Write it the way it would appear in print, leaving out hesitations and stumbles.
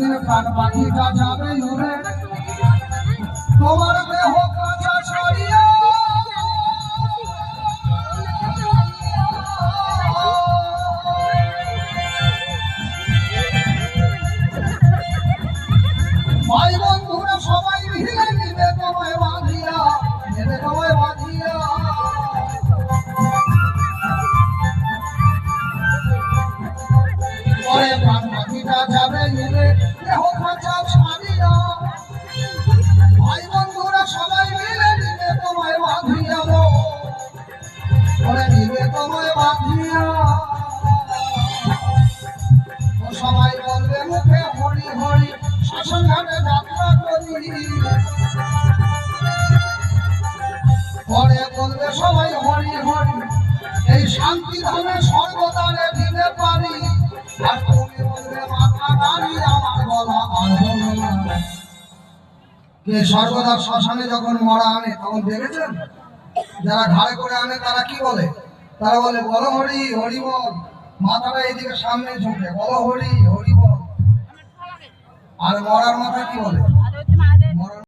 সেদিন প্রাণ পাখিটা যাবে নূরে তোমার দেহ কাঁচা ছড়িয়া ভাই বন্ধুরা সবাই মিলে নিবে তোমায় বাঁধিয়া নেবে তোমায় বাঁধিয়া পরে প্রাণ পাখিটা যাবে নিবে দেহ কাঁচা ছাড়িয়া ভাই বন্ধুরা সবাই মিলে নিবে তোমায় বাঁধিয়া পরে নিবে তোমায় বাঁধিয়া সবাই বলবে মুখে হরি হরি শাসন ঘাটে যাত্রা করি পরে বলবে সবাই হরি হরি এই শান্তি ধামে স্বর্গদানে দিতে পারি আর তুমি বলবে মাথা নাড়ি আমার গলা কে স্বর্গদার শ্মশানে যখন মরা আনে তখন দেখেছেন যারা ঘাড়ে করে আনে তারা কি বলে তারা বলে বলো হরি হরি বল মাথাটা এইদিকে সামনে ঝুঁকে বলো হরি হরি বল আর মরার মাথা কি বলে